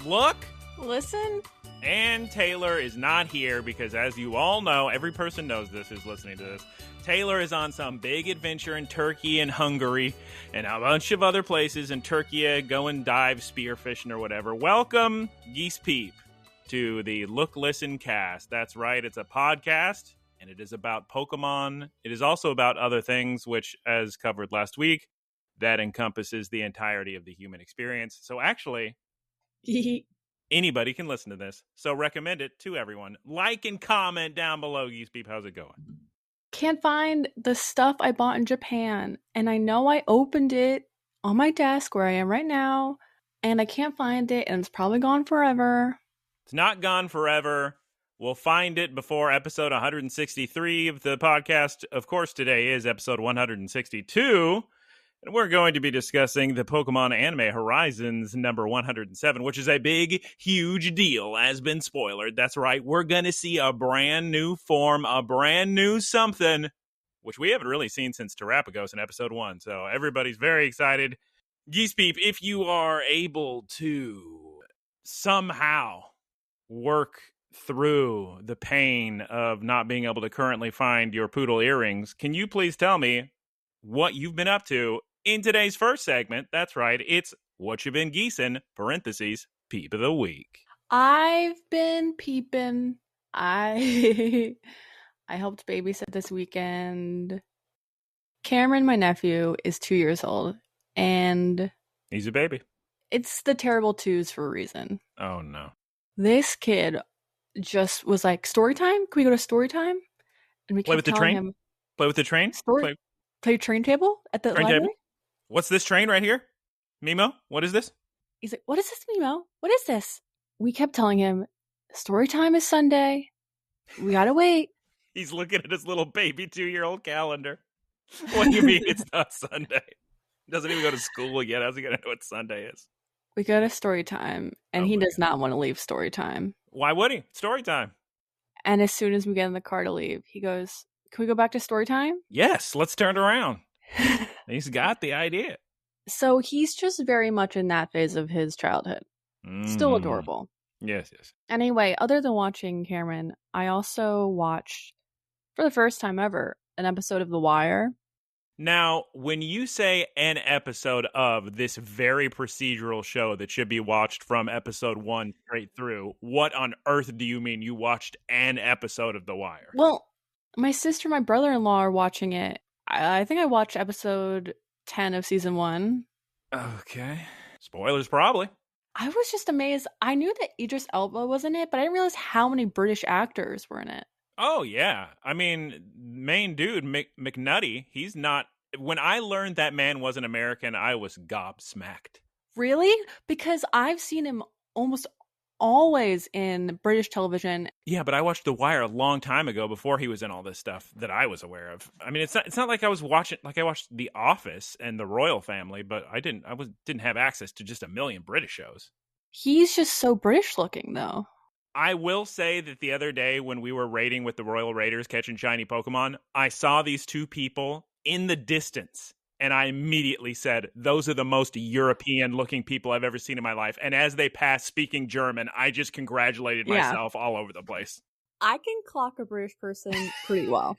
Look. Listen. And Taylor is not here because, as you all know, every person knows this who's listening to this. Taylor is on some big adventure in Turkey and Hungary and a bunch of other places in Turkey, going dive spearfishing or whatever. Welcome, Geese Peep, to the Look Listen cast. That's right, it's a podcast, and it is about Pokemon. It is also about other things, which, as covered last week, that encompasses the entirety of the human experience. So actually, anybody can listen to this. So recommend it to everyone. Like and comment down below, Geese Peep. How's it going? Can't find the stuff I bought in Japan, and I know I opened it on my desk where I am right now, and I can't find it, and it's probably gone forever. It's not gone forever. We'll find it before episode 163 of the podcast. Of course, today is episode 162, and we're going to be discussing the Pokemon Anime Horizons number 107, which is a big, huge deal, has been spoilered. That's right, we're going to see a brand new form, a brand new something, which we haven't really seen since Terapagos in episode 1, so everybody's very excited. Geese Peep, if you are able to somehow work through the pain of not being able to currently find your poodle earrings, can you please tell me what you've been up to in today's first segment? That's right, it's What You Been Geesin', parentheses, Peep of the Week. I've been peeping. I helped babysit this weekend. Cameron, my nephew, is 2 years old, and He's a baby. it's the terrible twos for a reason. Oh, no. This kid just was like, story time? Can we go to story time? And we Play kept with the telling train? him, Play with the train? Story- play train table at the Train library? table? What's this train right here? Mimo, what is this? He's like, what is this, Mimo? What is this? We kept telling him, story time is Sunday. We gotta wait. He's looking at his little baby 2-year-old calendar. What do you mean it's not Sunday? Doesn't even go to school yet. How's he going to know what Sunday is? We go to story time, and Oh he my does not want to leave story time. Why would he? Story time. And as soon as we get in the car to leave, he goes, can we go back to story time? Yes, let's turn it around. He's got the idea. So he's just very much in that phase of his childhood. Still adorable. Yes, yes. Anyway, other than watching Cameron, I also watched, for the first time ever, an episode of The Wire. Now, when you say an episode of this very procedural show that should be watched from episode 1 straight through, what on earth do you mean you watched an episode of The Wire? Well, my sister and my brother-in-law are watching it. I think I watched episode 10 of season 1. Okay. Spoilers, probably. I was just amazed. I knew that Idris Elba was in it, but I didn't realize how many British actors were in it. Oh, yeah. I mean, main dude, McNutty, he's not... When I learned that man wasn't American, I was gobsmacked. Really? Because I've seen him almost always in British television. Yeah, but I watched The Wire a long time ago before he was in all this stuff that I was aware of. I mean, it's not like I was watching, like I watched The Office and The Royal Family, but I didn't have access to just a million British shows. He's just so British looking, though. I will say that the other day when we were raiding with the Royal Raiders catching shiny Pokemon, I saw these two people in the distance, and I immediately said, those are the most European-looking people I've ever seen in my life. And as they passed speaking German, I just congratulated myself all over the place. I can clock a British person pretty well.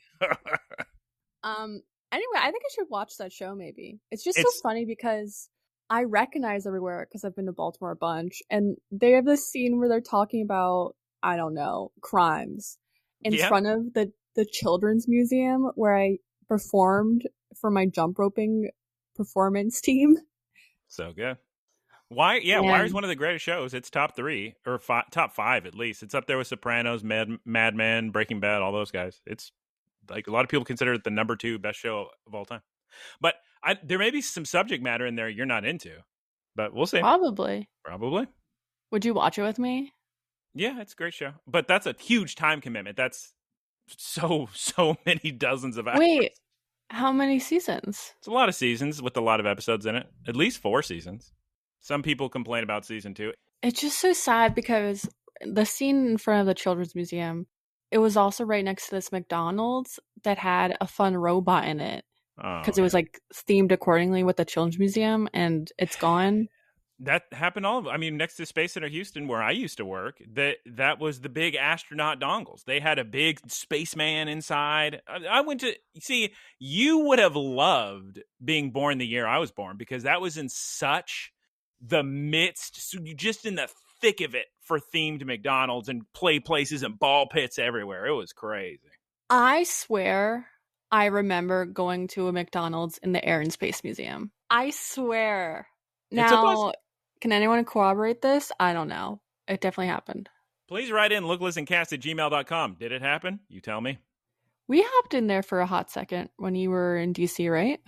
Anyway, I think I should watch that show maybe. It's so funny because I recognize everywhere because I've been to Baltimore a bunch, and they have this scene where they're talking about, I don't know, crimes in front of the Children's Museum where I performed for my jump roping performance team. So good. Wire's one of the greatest shows. It's top 3 or top 5 at least. It's up there with Sopranos, Mad Men, Breaking Bad, all those guys. It's like a lot of people consider it the number 2 best show of all time. But there may be some subject matter in there you're not into, but we'll see. Probably. Would you watch it with me? Yeah, it's a great show, but that's a huge time commitment. That's so many dozens of hours. Wait, how many seasons? It's a lot of seasons with a lot of episodes in it. At least 4 seasons. Some people complain about season 2. It's just so sad because the scene in front of the Children's Museum, it was also right next to this McDonald's that had a fun robot in it. Because it was like themed accordingly with the Children's Museum, and it's gone. That happened next to Space Center Houston, where I used to work, that was the big astronaut dongles. They had a big spaceman inside. I went to see, you would have loved being born the year I was born, because that was in such the midst, just in the thick of it for themed McDonald's and play places and ball pits everywhere. It was crazy. I swear I remember going to a McDonald's in the Air and Space Museum. I swear. Now, can anyone corroborate this? I don't know. It definitely happened. Please write in looklistenCast@gmail.com. Did it happen? You tell me. We hopped in there for a hot second when you were in DC, right?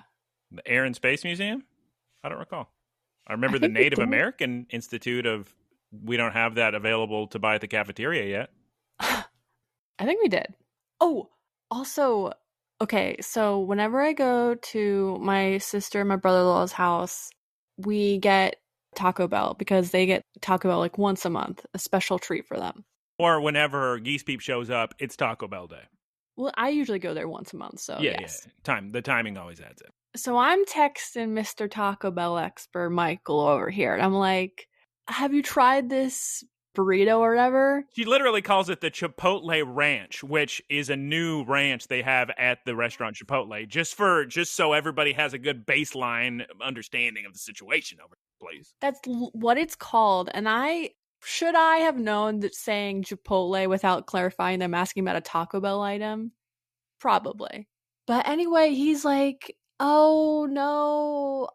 The Air and Space Museum? I don't recall. I remember the Native American Institute of, we don't have that available to buy at the cafeteria yet. I think we did. Oh, also, okay, so whenever I go to my sister and my brother-in-law's house, we get Taco Bell, because they get Taco Bell like once a month, a special treat for them. Or whenever Geese Peep shows up, it's Taco Bell day. Well, I usually go there once a month, so yes. Yeah. The timing always adds it. So I'm texting Mr. Taco Bell expert Michael over here, and I'm like, have you tried this burrito or whatever? She literally calls it the Chipotle Ranch, which is a new ranch they have at the restaurant Chipotle, just so everybody has a good baseline understanding of the situation over the place. That's what it's called, and I have known that saying Chipotle without clarifying them asking about a Taco Bell item? Probably. But anyway, he's like, oh no.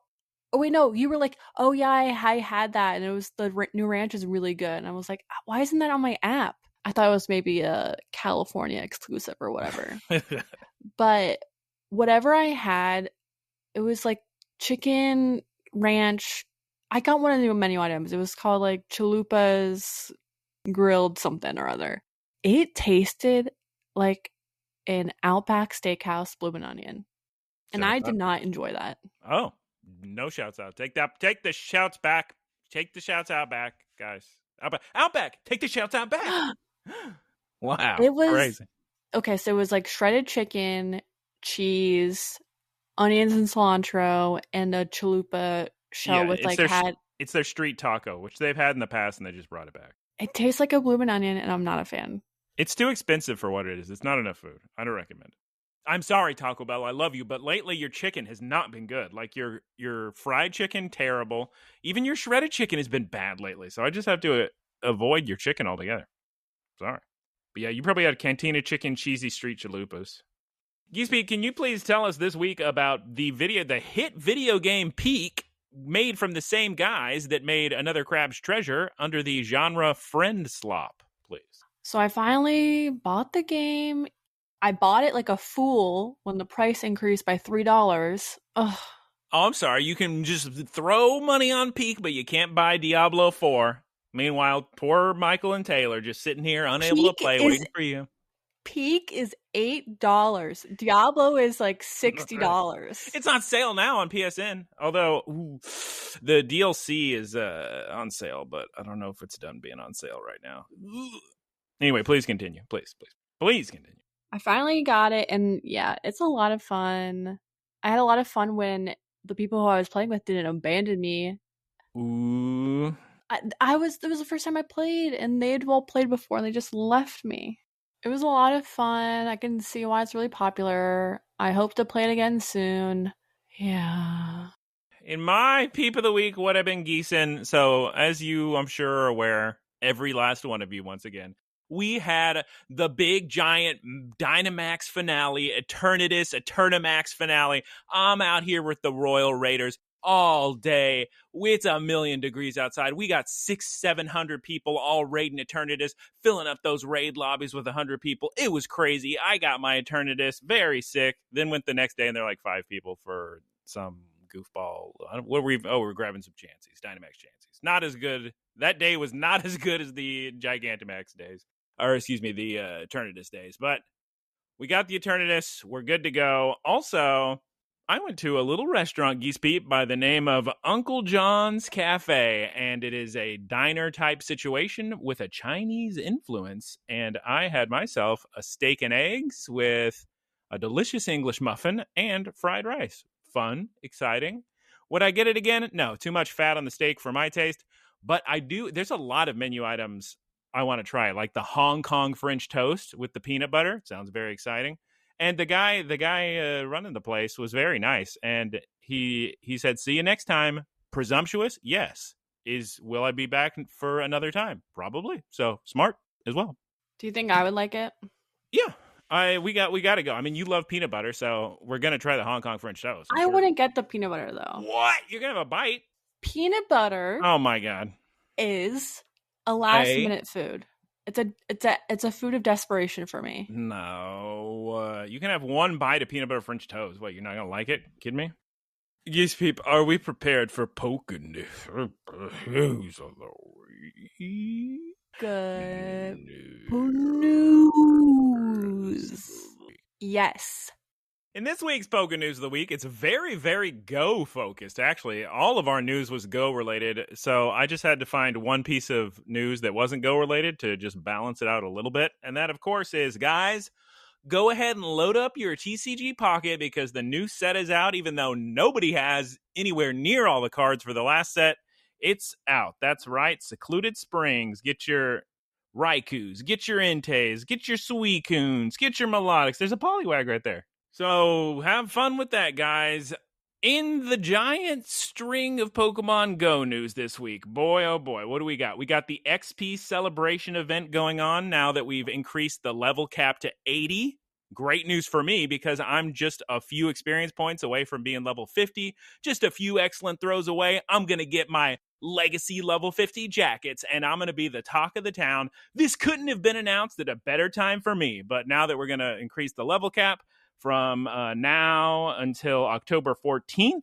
Oh wait, no, you were like, oh yeah, I had that, and it was the new ranch is really good. And I was like, why isn't that on my app? I thought it was maybe a California exclusive or whatever. But whatever I had, it was like chicken ranch. I got one of the menu items. It was called like Chalupa's grilled something or other. It tasted like an Outback Steakhouse bloomin' onion. And I did not enjoy that. Oh, no shouts out. Take the shouts back. Take the shouts out back, guys. Outback. Take the shouts out back. Wow. It was crazy. Okay, so it was like shredded chicken, cheese, onions and cilantro, and a chalupa shell with like it's their street taco, which they've had in the past and they just brought it back. It tastes like a bloomin' onion, and I'm not a fan. It's too expensive for what it is. It's not enough food. I don't recommend it. I'm sorry, Taco Bell. I love you, but lately your chicken has not been good. Like your fried chicken, terrible. Even your shredded chicken has been bad lately. So I just have to avoid your chicken altogether. Sorry. But yeah, you probably had Cantina chicken, cheesy street chalupas. Geese, can you please tell us this week about the hit video game Peek, made from the same guys that made Another Crab's Treasure under the genre Friend Slop, please? So I finally bought the game. I bought it like a fool when the price increased by $3. Ugh. Oh, I'm sorry. You can just throw money on Peek, but you can't buy Diablo 4. Meanwhile, poor Michael and Taylor just sitting here unable to play, waiting for you. Peek is $8. Diablo is like $60. It's on sale now on PSN. Although the DLC is on sale, but I don't know if it's done being on sale right now. Anyway, please continue. Please continue. I finally got it, and yeah, it's a lot of fun. I had a lot of fun when the people who I was playing with didn't abandon me. Ooh. It was the first time I played, and they had all played before, and they just left me. It was a lot of fun. I can see why it's really popular. I hope to play it again soon. Yeah. In my Peep of the Week, what I've been geesin', so as you, I'm sure, are aware, every last one of you, once again, we had the big, giant Dynamax finale, Eternamax finale. I'm out here with the Royal Raiders all day. It's 1,000,000 degrees outside. We got 600-700 people all raiding Eternatus, filling up those raid lobbies with 100 people. It was crazy. I got my Eternatus, very sick. Then went the next day, and they're like 5 people for some goofball. We're grabbing some Chanseys, Dynamax Chanseys. Not as good. That day was not as good as the Gigantamax days. Or, excuse me, the Eternatus days. But we got the Eternatus. We're good to go. Also, I went to a little restaurant, Geese Peep, by the name of Uncle John's Cafe. And it is a diner-type situation with a Chinese influence. And I had myself a steak and eggs with a delicious English muffin and fried rice. Fun, exciting. Would I get it again? No, too much fat on the steak for my taste. But I do. There's a lot of menu items I want to try, like the Hong Kong French toast with the peanut butter. Sounds very exciting. And the guy running the place was very nice, and he said, "See you next time." Presumptuous? Yes. Will I be back for another time? Probably. So smart as well. Do you think I would like it? Yeah. We got to go. I mean, you love peanut butter, so we're gonna try the Hong Kong French toast. I wouldn't get the peanut butter though. What? You're gonna have a bite? Peanut butter. Oh my god. Is a last minute food. It's a food of desperation for me. No, you can have one bite of peanut butter French toast. What? You're not gonna like it? Kidding me? Geese Peep, are we prepared for Poké-news? Good news. Yes. In this week's Poké-news of the week, it's very, very Go focused. Actually, all of our news was Go related, so I just had to find one piece of news that wasn't Go related to just balance it out a little bit. And that, of course, is, guys, go ahead and load up your TCG Pocket because the new set is out, even though nobody has anywhere near all the cards for the last set. It's out. That's right. Secluded Springs. Get your Raikus. Get your Entei. Get your Suicunes. Get your Melodics. There's a Poliwag right there. So have fun with that, guys. In the giant string of Pokemon Go news this week, boy, oh boy, what do we got? We got the XP celebration event going on now that we've increased the level cap to 80. Great news for me because I'm just a few experience points away from being level 50. Just a few excellent throws away. I'm going to get my legacy level 50 jackets, and I'm going to be the talk of the town. This couldn't have been announced at a better time for me, but now that we're going to increase the level cap, from now until October 14th,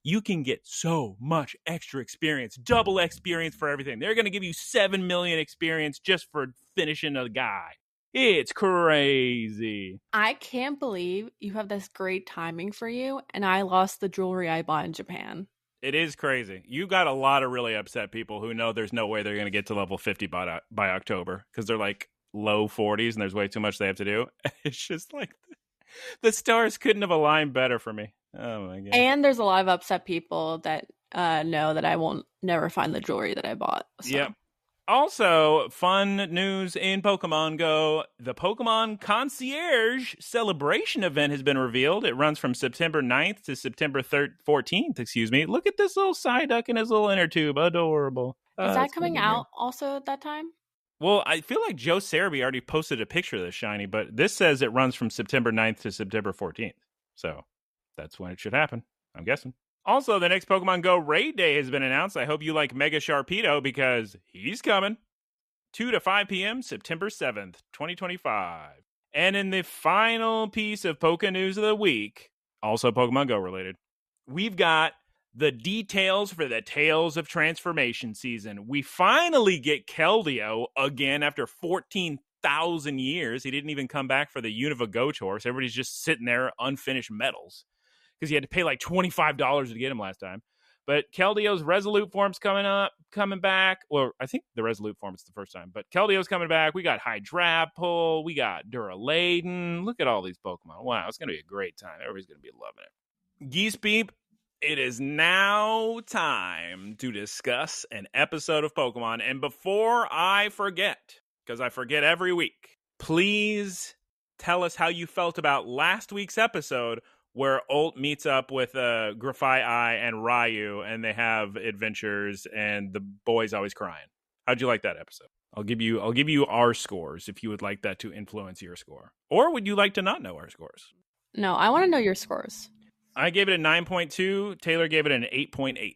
you can get so much extra experience, double experience for everything. They're going to give you 7 million experience just for finishing a guy. It's crazy. I can't believe you have this great timing for you, and I lost the jewelry I bought in Japan. It is crazy. You got a lot of really upset people who know there's no way they're going to get to level 50 by October because they're like low 40s and there's way too much they have to do. It's just like... the stars couldn't have aligned better for me. Oh my god. And there's a lot of upset people that know that I won't never find the jewelry that I bought. So. Yep. Also, fun news in Pokemon Go. The Pokemon Concierge Celebration event has been revealed. It runs from September 9th to September 14th, excuse me. Look at this little Psyduck in his little inner tube. Adorable. Is that coming out also at that time? Well, I feel like Joe Cerebi already posted a picture of this shiny, but this says it runs from September 9th to September 14th. So that's when it should happen, I'm guessing. Also, the next Pokemon Go Raid Day has been announced. I hope you like Mega Sharpedo because he's coming. 2 to 5 p.m., September 7th, 2025. And in the final piece of Poké-news of the week, also Pokemon Go related, we've got the details for the Tales of Transformation season. We finally get Keldeo again after 14,000 years. He didn't even come back for the Unova Go Tour, so everybody's just sitting there unfinished medals because he had to pay like $25 to get him last time. But Keldeo's Resolute form's coming back. Well, I think the Resolute form is the first time, but Keldeo's coming back. We got Hydrapple. We got Duraladen. Look at all these Pokemon. Wow, it's going to be a great time. Everybody's going to be loving it. Geese Peep. It is now time to discuss an episode of Pokemon. And before I forget, because I forget every week, please tell us how you felt about last week's episode where Ult meets up with Grafai and Ryu, and they have adventures, and the boy's always crying. How'd you like that episode? I'll give you our scores if you would like that to influence your score. Or would you like to not know our scores? No, I want to know your scores. I gave it a 9.2. Taylor gave it an 8.8.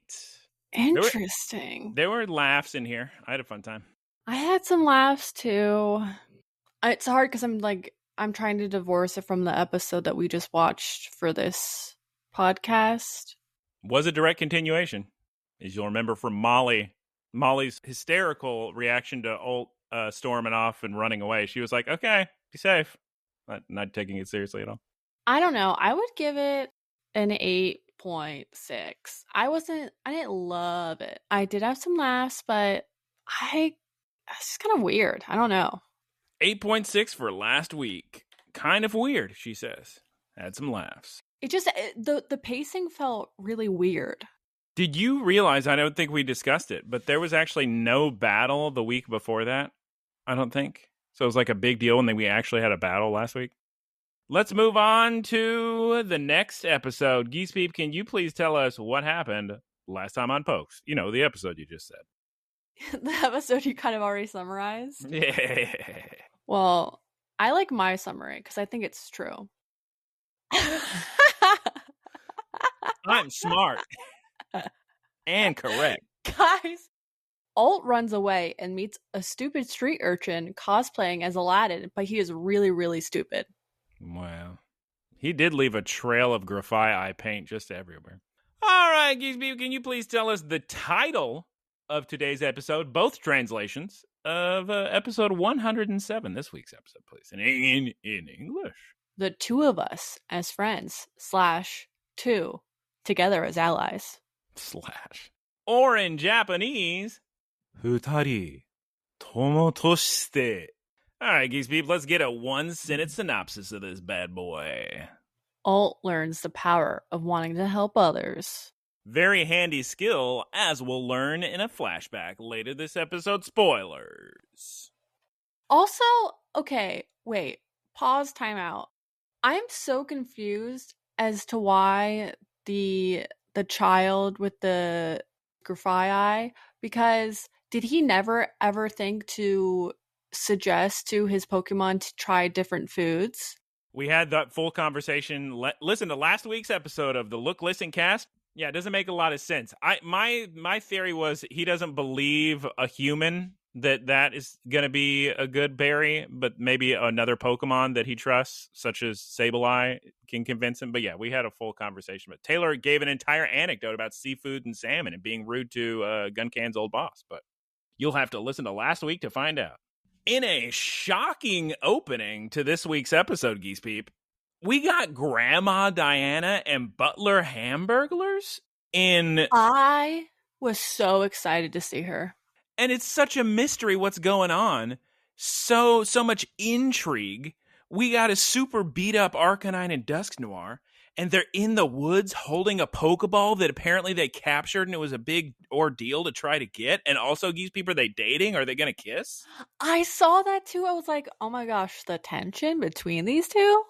Interesting. There were laughs in here. I had a fun time. I had some laughs too. It's hard because I'm trying to divorce it from the episode that we just watched for this podcast. Was a direct continuation, as you'll remember from Molly's hysterical reaction to Ult storming off and running away. She was like, "Okay, be safe," not taking it seriously at all. I don't know. I would give it an 8.6. I didn't love it. I did have some laughs, but it's just kind of weird. I don't know. 8.6 for last week. Kind of weird, she says. Had some laughs. It just, the pacing felt really weird. Did you realize, I don't think we discussed it, but there was actually no battle the week before that? I don't think. So it was like a big deal, and then we actually had a battle last week. Let's move on to the next episode. Geese Peep, can you please tell us what happened last time on Pokes? You know, the episode you just said. The episode you kind of already summarized? Yeah. Well, I like my summary because I think it's true. I'm smart. And correct. Guys, Alt runs away and meets a stupid street urchin cosplaying as Aladdin, but he is really, really stupid. Wow. He did leave a trail of graphite eye paint just everywhere. All right, Geese Peep, can you please tell us the title of today's episode, both translations of episode 107, this week's episode, please, in English. The two of us as friends / two together as allies. / or in Japanese, 二人友として. All right, Geese Peep, let's get a one-sentence synopsis of this bad boy. Alt learns the power of wanting to help others. Very handy skill, as we'll learn in a flashback later this episode. Spoilers. Also, okay, wait, pause, time out. I'm so confused as to why the child with the graphite eye, because did he never ever think to suggest to his Pokemon to try different foods? We had that full conversation. Listen to last week's episode of the Look, Listen cast. Yeah, it doesn't make a lot of sense. My theory was he doesn't believe a human that is going to be a good berry, but maybe another Pokemon that he trusts, such as Sableye, can convince him. But yeah, we had a full conversation. But Taylor gave an entire anecdote about seafood and salmon and being rude to Guncan's old boss. But you'll have to listen to last week to find out. In a shocking opening to this week's episode, Geese Peep, we got Grandma Diana and Butler Hamburglers in... I was so excited to see her. And it's such a mystery what's going on. So much intrigue. We got a super beat-up Arcanine and Dusknoir, and they're in the woods holding a Pokeball that apparently they captured, and it was a big ordeal to try to get. And also, Geese Peep, are they dating? Are they going to kiss? I saw that too. I was like, oh my gosh, the tension between these two?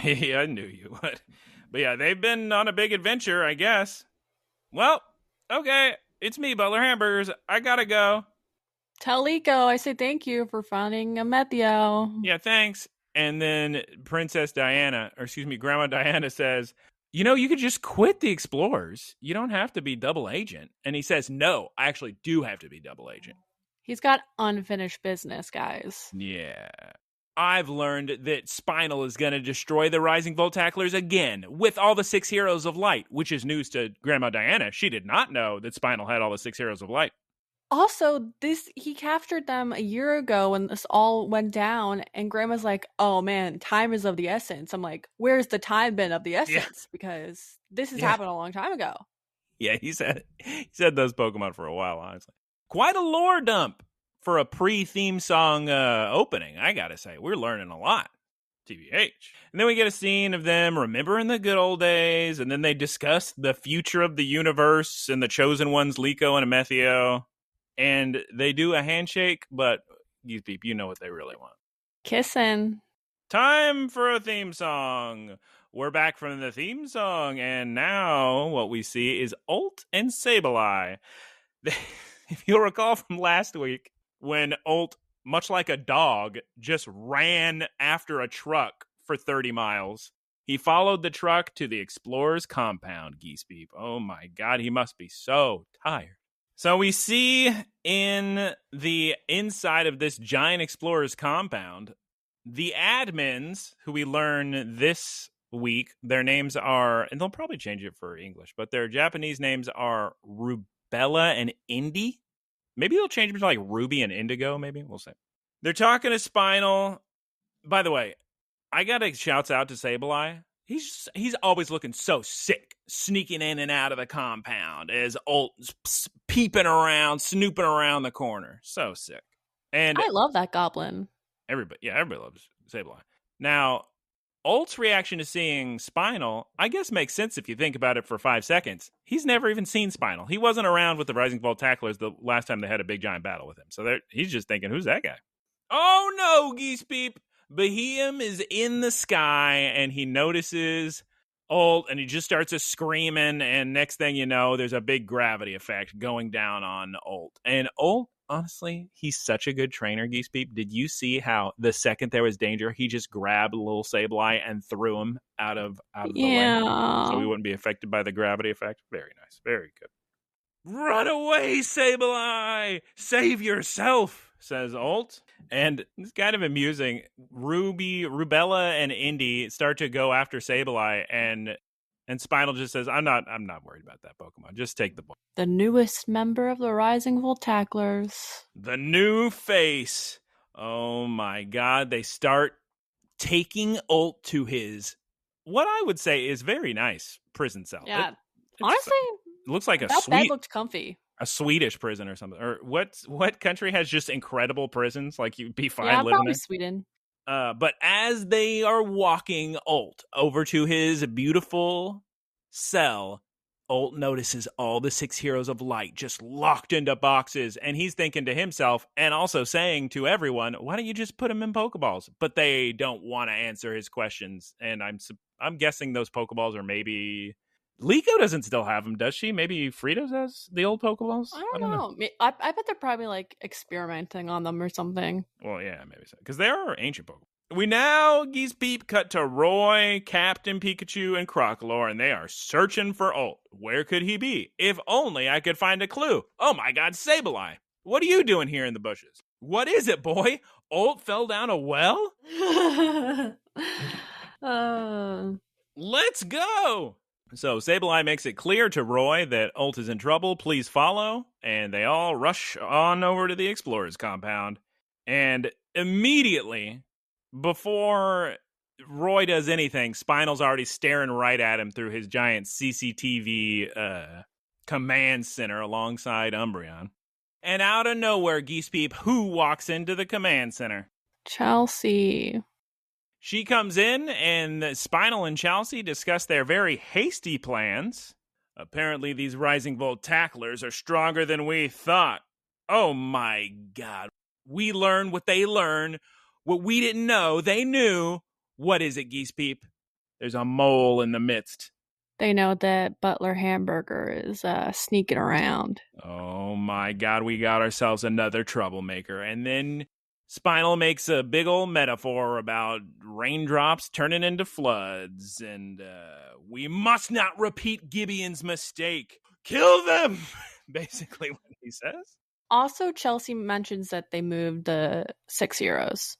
Yeah, I knew you would. But yeah, they've been on a big adventure, I guess. Well, okay, it's me, Butler Hamburgers. I gotta go. Tell Liko I say thank you for finding a Meteo. Yeah, thanks. And then Grandma Diana says, you know, you could just quit the Explorers. You don't have to be double agent. And he says, no, I actually do have to be double agent. He's got unfinished business, guys. Yeah. I've learned that Spinal is going to destroy the Rising Voltaclers again with all the 6 Heroes of Light, which is news to Grandma Diana. She did not know that Spinal had all the 6 Heroes of Light. Also, he captured them a year ago when this all went down, and Grandma's like, oh man, time is of the essence. I'm like, where's the time been of the essence? Yeah. Because this has happened a long time ago. Yeah, he said those Pokemon for a while, honestly. Quite a lore dump for a pre-theme song opening, I gotta say. We're learning a lot. TBH. And then we get a scene of them remembering the good old days, and then they discuss the future of the universe and the chosen ones, Liko and Amethio. And they do a handshake, but you know what they really want. Kissing. Time for a theme song. We're back from the theme song, and now what we see is Alt and Sableye. If you'll recall from last week, when Alt, much like a dog, just ran after a truck for 30 miles. He followed the truck to the Explorer's compound, Geese Peep. Oh my God, he must be so tired. So we see in the inside of this giant Explorer's compound, the admins, who we learn this week, their names are, and they'll probably change it for English, but their Japanese names are Rubella and Indy. Maybe they'll change them to like Ruby and Indigo, maybe. We'll see. They're talking to Spinal. By the way, I got to shouts out to Sableye. He's always looking so sick, sneaking in and out of the compound as Alt peeping around, snooping around the corner. So sick. And I love that goblin. Everybody loves Sableye. Now, Ult's reaction to seeing Spinal, I guess, makes sense if you think about it for 5 seconds. He's never even seen Spinal. He wasn't around with the Rising Volt Tacklers the last time they had a big giant battle with him. So he's just thinking, who's that guy? Oh no, Geese Peep! Behem is in the sky, and he notices Ult, and he just starts screaming, and next thing you know, there's a big gravity effect going down on Ult. And Ult, honestly, he's such a good trainer, Geese Peep. Did you see how the second there was danger, he just grabbed little Sableye and threw him out of the way so he wouldn't be affected by the gravity effect? Very nice. Very good. Run away, Sableye! Save yourself, says Ult. And it's kind of amusing. Rubella, and Indy start to go after Sableye, and Spinal just says, I'm not worried about that Pokemon. Just take the ball. The newest member of the Rising Volt Tacklers. The new face. Oh my god. They start taking Ult to his, what I would say is very nice prison cell. Yeah. Honestly, it looks like that bed looked comfy. A Swedish prison or something. Or what country has just incredible prisons? Like, you'd be fine living probably there? Sweden. But as they are walking Ult over to his beautiful cell, Ult notices all the 6 heroes of light just locked into boxes, and he's thinking to himself and also saying to everyone, why don't you just put them in Pokeballs? But they don't want to answer his questions, and I'm guessing those Pokeballs are maybe... Liko doesn't still have them, does she? Maybe Fritos has the old Pokeballs? I don't know. I bet they're probably like experimenting on them or something. Well, yeah, maybe so. Because they are ancient Pokemon. We now, Geese Peep, cut to Roy, Captain Pikachu, and Crocalor, and they are searching for Ult. Where could he be? If only I could find a clue. Oh my god, Sableye! What are you doing here in the bushes? What is it, boy? Ult fell down a well? Let's go! So Sableye makes it clear to Roy that Ult is in trouble. Please follow. And they all rush on over to the Explorer's compound. And immediately, before Roy does anything, Spinal's already staring right at him through his giant CCTV command center alongside Umbreon. And out of nowhere, Geese Peep, who walks into the command center? Chelsea. She comes in, and Spinal and Chelsea discuss their very hasty plans. Apparently, these Rising Volt Tacklers are stronger than we thought. Oh my god. We learn what they learn. What we didn't know, they knew. What is it, Geese Peep? There's a mole in the midst. They know that Butler Hamburger is sneaking around. Oh my god, we got ourselves another troublemaker. And then Spinal makes a big old metaphor about raindrops turning into floods, and we must not repeat Gibeon's mistake. Kill them! Basically what he says. Also, Chelsea mentions that they moved the 6 heroes.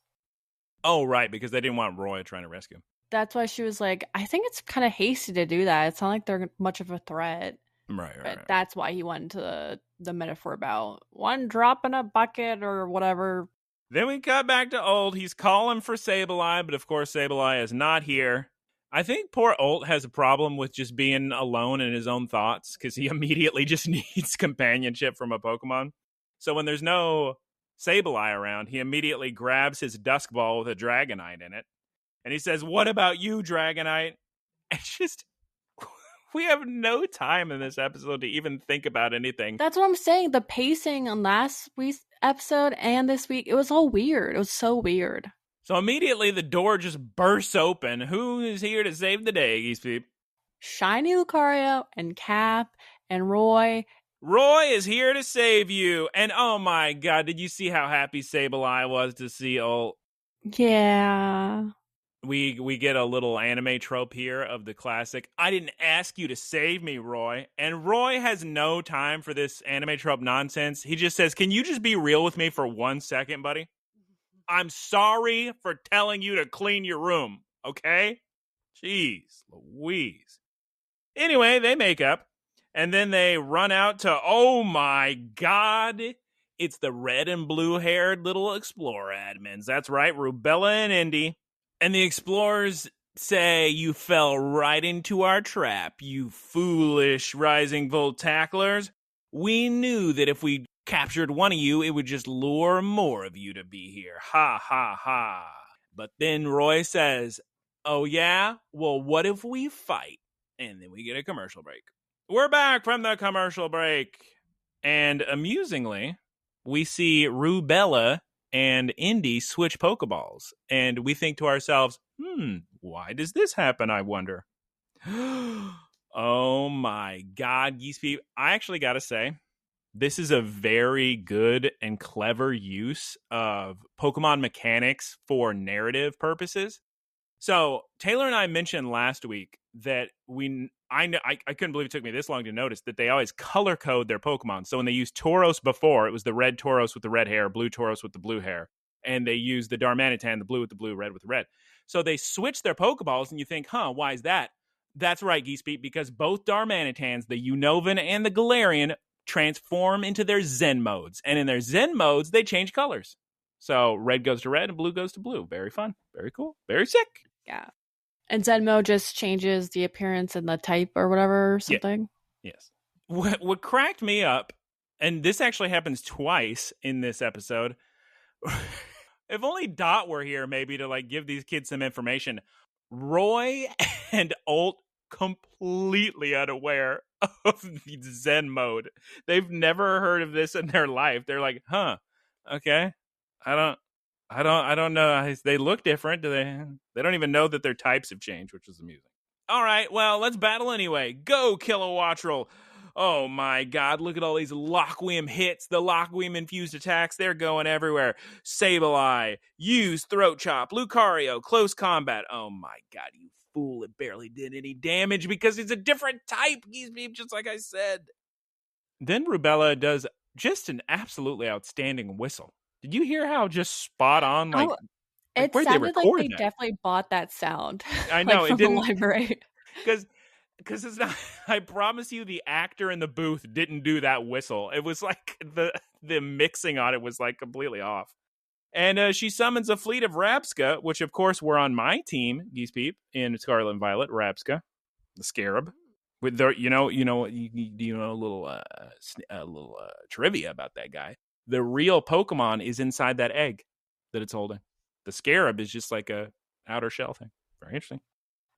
Oh, right, because they didn't want Roy trying to rescue him. That's why she was like, I think it's kind of hasty to do that. It's not like they're much of a threat. Right. That's why he went into the metaphor about one drop in a bucket or whatever. Then we cut back to Ult. He's calling for Sableye, but of course Sableye is not here. I think poor Ult has a problem with just being alone in his own thoughts, because he immediately just needs companionship from a Pokemon. So when there's no Sableye around, he immediately grabs his Dusk Ball with a Dragonite in it. And he says, what about you, Dragonite? And just... we have no time in this episode to even think about anything. That's what I'm saying. The pacing on last week's episode and this week, it was all weird. It was so weird. So immediately the door just bursts open. Who is here to save the day, Geese Peep? Shiny Lucario and Cap and Roy. Roy is here to save you. And oh my god, did you see how happy Sableye was to see Ult? Yeah. We get a little anime trope here of the classic, I didn't ask you to save me, Roy. And Roy has no time for this anime trope nonsense. He just says, can you just be real with me for 1 second, buddy? I'm sorry for telling you to clean your room, okay? Jeez Louise. Anyway, they make up, and then they run out to, oh my god, it's the red and blue-haired little Explorer admins. That's right, Rubella and Indy. And the Explorers say, you fell right into our trap, you foolish Rising Volt Tacklers. We knew that if we captured one of you, it would just lure more of you to be here. Ha, ha, ha. But then Roy says, Oh, yeah? Well, what if we fight? And then we get a commercial break. We're back from the commercial break. And amusingly, we see Rubella and Indy switch Pokeballs. And we think to ourselves, why does this happen, I wonder? Oh my God, Geese Peep. I actually got to say, this is a very good and clever use of Pokemon mechanics for narrative purposes. So Taylor and I mentioned last week that I couldn't believe it took me this long to notice that they always color code their Pokemon. So when they used Tauros before, it was the red Tauros with the red hair, blue Tauros with the blue hair, and they used the Darmanitan, the blue with the blue, red with the red. So they switched their Pokeballs, and you think, why is that? That's right, Geese Peep, because both Darmanitans, the Unnovan and the Galarian, transform into their Zen modes. And in their Zen modes, they change colors. So red goes to red and blue goes to blue. Very fun. Very cool. Very sick. Yeah. And Zen mode just changes the appearance and the type or whatever or something. Yeah. Yes. What cracked me up, and this actually happens twice in this episode. If only Dot were here, maybe to give these kids some information. Roy and Ult completely unaware of the Zen mode. They've never heard of this in their life. They're like, okay. I don't know. They look different. Do they? They don't even know that their types have changed, which is amusing. All right, well, let's battle anyway. Go, Kilowattrel. Oh my God, look at all these Lockweem hits. The Lockweem infused attacks, they're going everywhere. Sableye, use Throat Chop, Lucario, close combat. Oh my God, you fool, it barely did any damage because it's a different type, just like I said. Then Rubella does just an absolutely outstanding whistle. Did you hear how just spot on, it sounded like they definitely bought that sound. I know, from it didn't. The library. Because it's not, I promise you the actor in the booth didn't do that whistle. It was like the mixing on it was completely off. And she summons a fleet of Rabsca, which of course were on my team, Geese Peep, in Scarlet and Violet, Rabsca, the Scarab. With their, a little trivia about that guy. The real Pokemon is inside that egg that it's holding. The Scarab is just like a outer shell thing. Very interesting.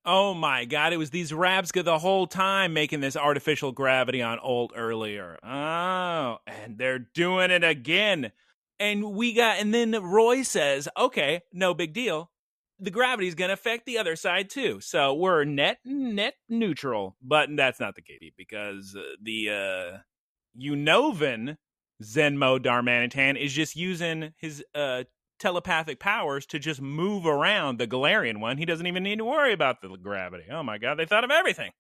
Oh my God, it was these Rabsca the whole time making this artificial gravity on Ult earlier. Oh, and they're doing it again. And then Roy says, okay, no big deal. The gravity's going to affect the other side too. So we're net neutral. But that's not the case because the Unnovan Zenmo Darmanitan is just using his telepathic powers to just move around the Galarian one. He doesn't even need to worry about the gravity. Oh my God, they thought of everything.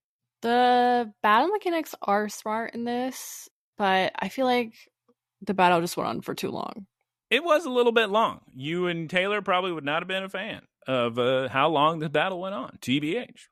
The battle mechanics are smart in this, but I feel like the battle just went on for too long. It was a little bit long. You and Taylor probably would not have been a fan of how long the battle went on, TBH.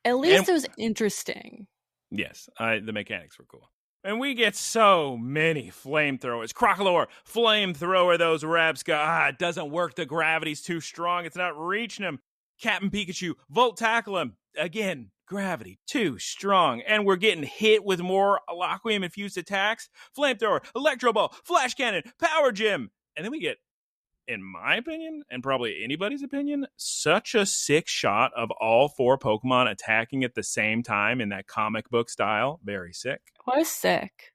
At least it was interesting. Yes, the mechanics were cool. And we get so many flamethrowers. Crocalor, flamethrower those Rabsca. It doesn't work. The gravity's too strong. It's not reaching him. Captain Pikachu, Volt Tackle him. Again, gravity too strong. And we're getting hit with more Lockweem infused attacks. Flamethrower, Electro Ball, Flash Cannon, Power Gym. And then we get, in my opinion, and probably anybody's opinion, such a sick shot of all four Pokemon attacking at the same time in that comic book style. Very sick. What sick.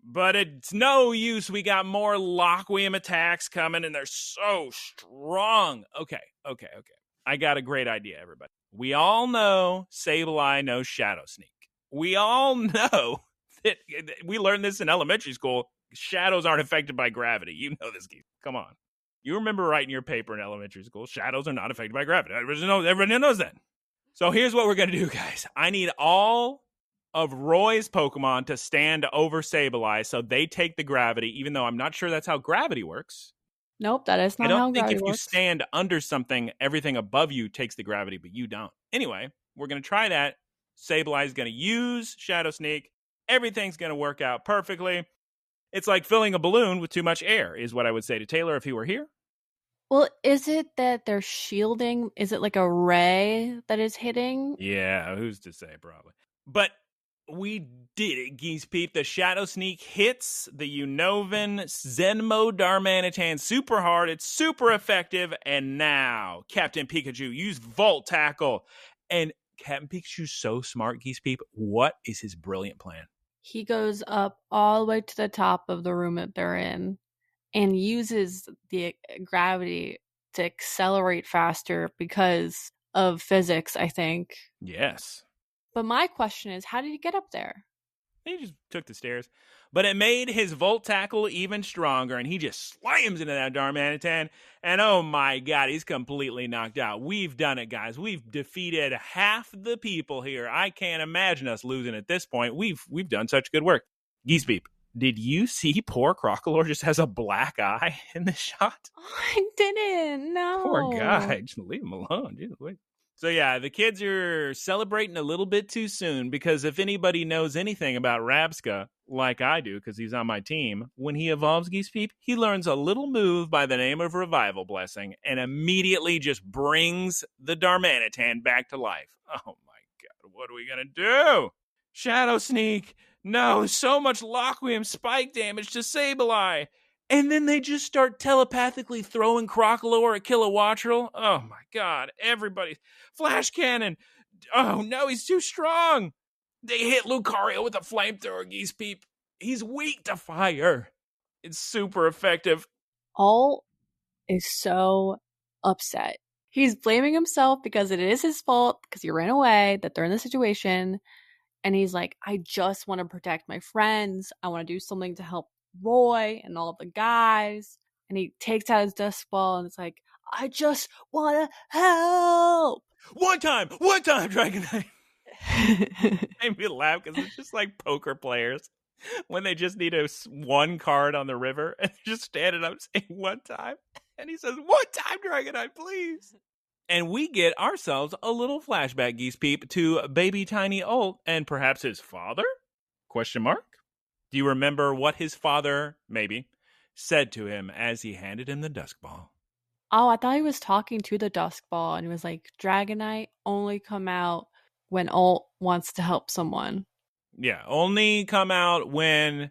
But it's no use. We got more Lockweem attacks coming, and they're so strong. Okay. I got a great idea, everybody. We all know Sableye knows Shadow Sneak. We all know that we learned this in elementary school. Shadows aren't affected by gravity. You know this, Geese. Come on. You remember writing your paper in elementary school. Shadows are not affected by gravity. Everyone knows that. So here's what we're going to do, guys. I need all of Roy's Pokemon to stand over Sableye so they take the gravity, even though I'm not sure that's how gravity works. Nope, that is not how gravity works. I don't think if you stand under something, everything above you takes the gravity, but you don't. Anyway, we're going to try that. Sableye is going to use Shadow Sneak. Everything's going to work out perfectly. It's like filling a balloon with too much air, is what I would say to Taylor if he were here. Well, is it that they're shielding? Is it like a ray that is hitting? Yeah, who's to say, probably. But We did it, Geese Peep. The Shadow Sneak hits the Unnovan Zenmo Darmanitan super hard. It's super effective. And now, Captain Pikachu used Volt Tackle. And Captain Pikachu's so smart, Geese Peep. What is his brilliant plan? He goes up all the way to the top of the room that they're in and uses the gravity to accelerate faster because of physics, I think. Yes. But my question is, how did he get up there? He just took the stairs. But it made his Volt Tackle even stronger, and he just slams into that Darmanitan. And oh my god, he's completely knocked out. We've done it, guys. We've defeated half the people here. I can't imagine us losing at this point. We've done such good work. Geese Peep, did you see poor Crocolore just has a black eye in this shot? I didn't. No. Poor guy. Just leave him alone. Jeez, wait. So yeah, the kids are celebrating a little bit too soon because if anybody knows anything about Rabska, like I do because he's on my team, when he evolves Geese Peep, he learns a little move by the name of Revival Blessing and immediately just brings the Darmanitan back to life. Oh my god, what are we going to do? Shadow Sneak! No, so much Laqua spike damage to Sableye! And then they just start telepathically throwing Crocolore at Kilowattrel. Oh my god, everybody. Flash Cannon. Oh no, he's too strong. They hit Lucario with a flamethrower, Geese Peep. He's weak to fire. It's super effective. Alt is so upset. He's blaming himself because it is his fault, because he ran away, that they're in this situation. And he's like, I just want to protect my friends. I want to do something to help Roy and all of the guys. And he takes out his Dusk Ball and it's like, I just want to help. One time, Dragonite. Made me laugh because it's just like poker players when they just need one card on the river and they're just standing up saying one time. And he says, one time, Dragonite, please. And we get ourselves a little flashback, Geese Peep, to baby tiny Alt and perhaps his father? Question mark? Do you remember what his father, maybe, said to him as he handed him the Dusk Ball? Oh, I thought he was talking to the Dusk Ball and he was like, Dragonite only come out when Alt wants to help someone. Yeah, only come out when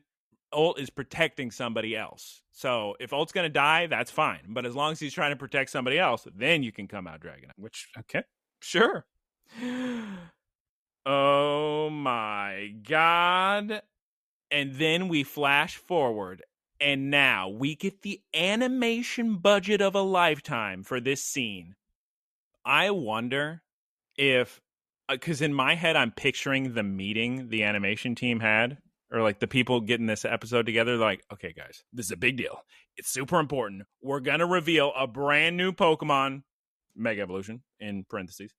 Alt is protecting somebody else. So if Alt's going to die, that's fine. But as long as he's trying to protect somebody else, then you can come out Dragonite. Which, okay, sure. Oh my god. And then we flash forward. And now we get the animation budget of a lifetime for this scene. I wonder if, because in my head, I'm picturing the meeting the animation team had, or like the people getting this episode together. They're like, okay, guys, this is a big deal. It's super important. We're going to reveal a brand new Pokemon, Mega Evolution in parentheses.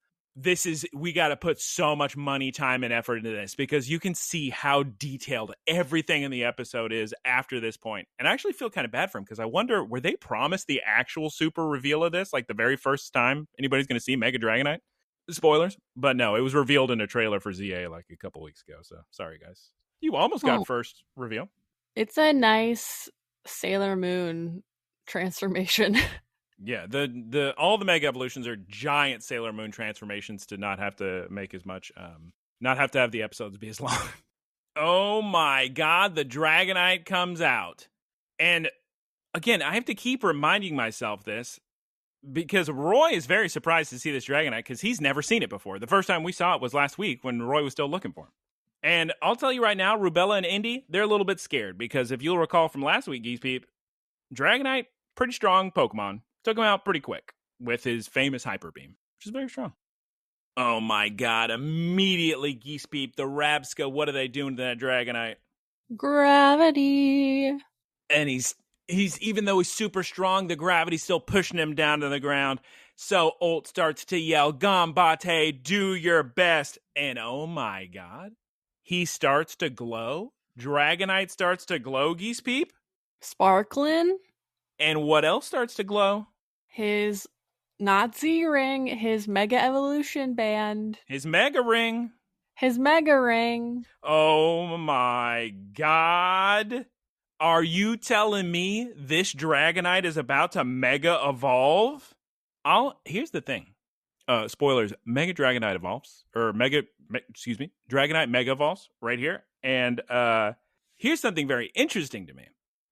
We got to put so much money, time, and effort into this because you can see how detailed everything in the episode is after this point. And I actually feel kind of bad for him because I wonder, were they promised the actual super reveal of this, like the very first time anybody's going to see Mega Dragonite? Spoilers, but no, it was revealed in a trailer for ZA like a couple weeks ago. So sorry, guys. You almost got first reveal. It's a nice Sailor Moon transformation. Yeah, the all the Mega Evolutions are giant Sailor Moon transformations to not have to make as much, not have to have the episodes be as long. Oh my god, the Dragonite comes out. And again, I have to keep reminding myself this because Roy is very surprised to see this Dragonite because he's never seen it before. The first time we saw it was last week when Roy was still looking for him. And I'll tell you right now, Rubella and Indy, they're a little bit scared because if you'll recall from last week, Geese Peep, Dragonite, pretty strong Pokemon. Took him out pretty quick with his famous Hyper Beam, which is very strong. Oh my god, immediately Geese Peep, the Rabska, what are they doing to that Dragonite? Gravity. And he's even though he's super strong, the gravity's still pushing him down to the ground. So Alt starts to yell, Gambate, do your best. And oh my god, he starts to glow. Dragonite starts to glow, Geese Peep. Sparkling. And what else starts to glow? His not Z-Ring, his Mega Evolution Band. His Mega Ring. His Mega Ring. Oh my god. Are you telling me this Dragonite is about to Mega Evolve? Here's the thing. spoilers, Mega Dragonite evolves, or Dragonite Mega evolves right here. And here's something very interesting to me.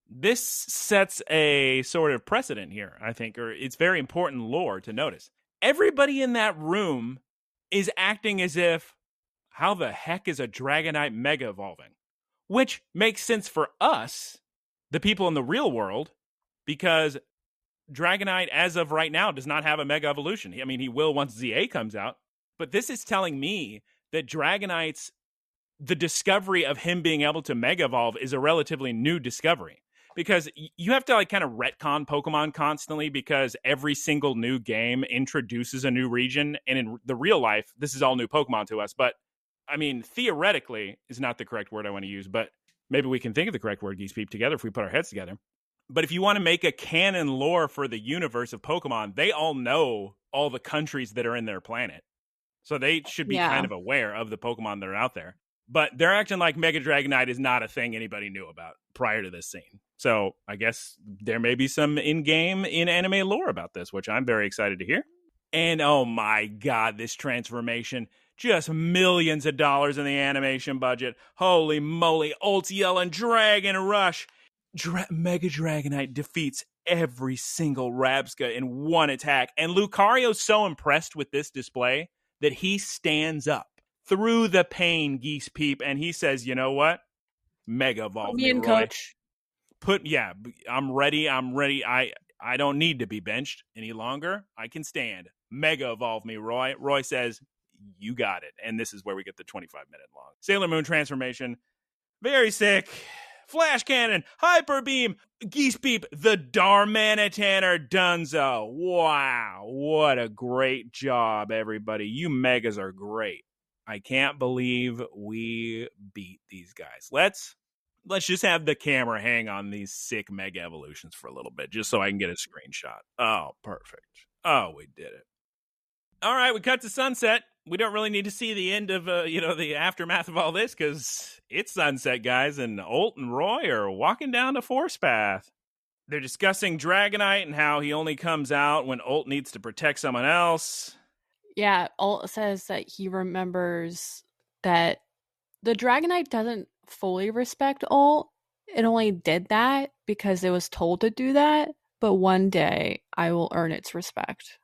This sets a sort of precedent here, I think, or it's very important lore to notice. Everybody in that room is acting as if, how the heck is a Dragonite Mega evolving? Which makes sense for us, the people in the real world, because Dragonite, as of right now, does not have a Mega Evolution. I mean, he will once ZA comes out. But this is telling me that Dragonite's, the discovery of him being able to Mega Evolve is a relatively new discovery. Because you have to like kind of retcon Pokemon constantly because every single new game introduces a new region. And in the real life, this is all new Pokemon to us. But, I mean, theoretically is not the correct word I want to use. But maybe we can think of the correct word, Geese Peep, together if we put our heads together. But if you want to make a canon lore for the universe of Pokemon, they all know all the countries that are in their planet. So they should be kind of aware of the Pokemon that are out there. But they're acting like Mega Dragonite is not a thing anybody knew about prior to this scene. So I guess there may be some in-game, in-anime lore about this, which I'm very excited to hear. And oh my god, this transformation. Just millions of dollars in the animation budget. Holy moly, Ult's yelling Dragon Rush. Mega Dragonite defeats every single Rabsca in one attack. And Lucario's so impressed with this display that he stands up through the pain, Geese Peep, and he says, you know what? Mega Evolve me, Roy. Coach. I'm ready. I don't need to be benched any longer. I can stand. Mega Evolve me, Roy. Roy says, you got it. And this is where we get the 25-minute long Sailor Moon transformation. Very sick. Flash Cannon, Hyper Beam, Geese Peep, the Darmanitan Dunzo. Wow, what a great job, everybody. You Megas are great. I can't believe we beat these guys. Let's just have the camera hang on these sick Mega Evolutions for a little bit, just so I can get a screenshot. Oh, perfect. Oh, we did it. All right, we cut to sunset. We don't really need to see the end of, the aftermath of all this, because it's sunset, guys, and Ult and Roy are walking down the Force Path. They're discussing Dragonite and how he only comes out when Ult needs to protect someone else. Yeah, Ult says that he remembers that the Dragonite doesn't fully respect Ult. It only did that because it was told to do that, but one day I will earn its respect.